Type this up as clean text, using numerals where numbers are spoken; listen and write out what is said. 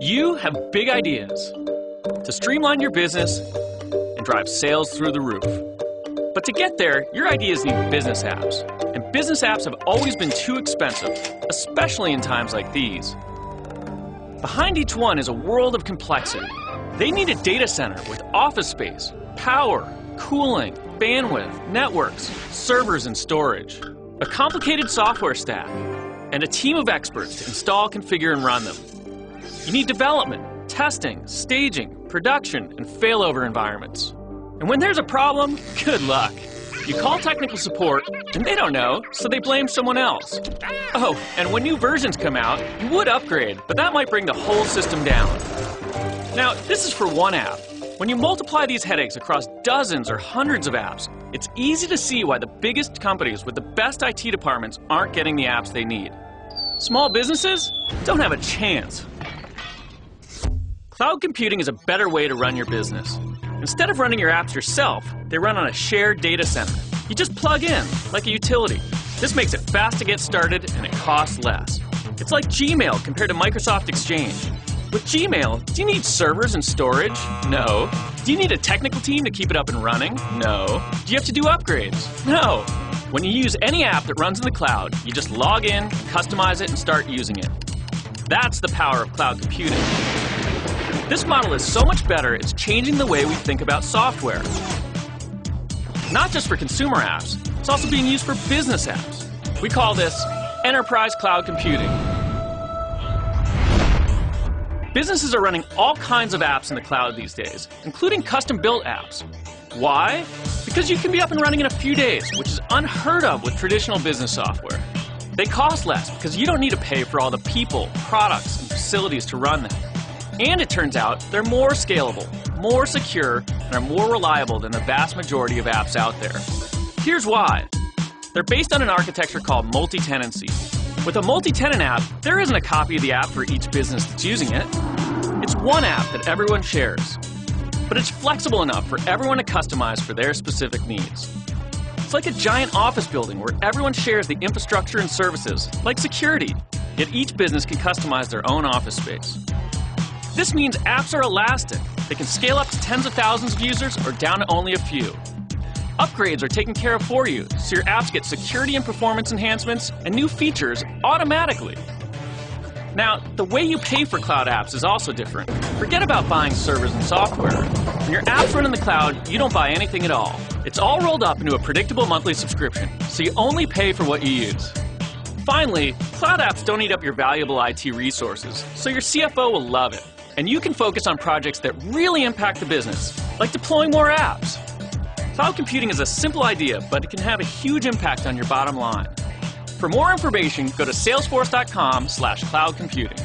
You have big ideas to streamline your business and drive sales through the roof. But to get there, your ideas need business apps. And business apps have always been too expensive, especially in times like these. Behind each one is a world of complexity. They need a data center with office space, power, cooling, bandwidth, networks, servers and storage, a complicated software stack, and a team of experts to install, configure, and run them. You need development, testing, staging, production, and failover environments. And when there's a problem, good luck. You call technical support, and they don't know, so they blame someone else. Oh, and when new versions come out, you would upgrade, but that might bring the whole system down. Now, this is for one app. When you multiply these headaches across dozens or hundreds of apps, it's easy to see why the biggest companies with the best IT departments aren't getting the apps they need. Small businesses don't have a chance. Cloud computing is a better way to run your business. Instead of running your apps yourself, they run on a shared data center. You just plug in, like a utility. This makes it fast to get started and it costs less. It's like Gmail compared to Microsoft Exchange. With Gmail, do you need servers and storage? No. Do you need a technical team to keep it up and running? No. Do you have to do upgrades? No. When you use any app that runs in the cloud, you just log in, customize it, and start using it. That's the power of cloud computing. This model is so much better, it's changing the way we think about software. Not just for consumer apps, it's also being used for business apps. We call this enterprise cloud computing. Businesses are running all kinds of apps in the cloud these days, including custom-built apps. Why? Because you can be up and running in a few days, which is unheard of with traditional business software. They cost less because you don't need to pay for all the people, products, and facilities to run them. And it turns out they're more scalable, more secure, and are more reliable than the vast majority of apps out there. Here's why. They're based on an architecture called multi-tenancy. With a multi-tenant app, there isn't a copy of the app for each business that's using it. It's one app that everyone shares. But it's flexible enough for everyone to customize for their specific needs. It's like a giant office building where everyone shares the infrastructure and services, like security, yet each business can customize their own office space. This means apps are elastic. They can scale up to tens of thousands of users or down to only a few. Upgrades are taken care of for you, so your apps get security and performance enhancements and new features automatically. Now, the way you pay for cloud apps is also different. Forget about buying servers and software. When your apps run in the cloud, you don't buy anything at all. It's all rolled up into a predictable monthly subscription, so you only pay for what you use. Finally, cloud apps don't eat up your valuable IT resources, so your CFO will love it. And you can focus on projects that really impact the business, like deploying more apps. Cloud computing is a simple idea, but it can have a huge impact on your bottom line. For more information, go to salesforce.com/cloudcomputing.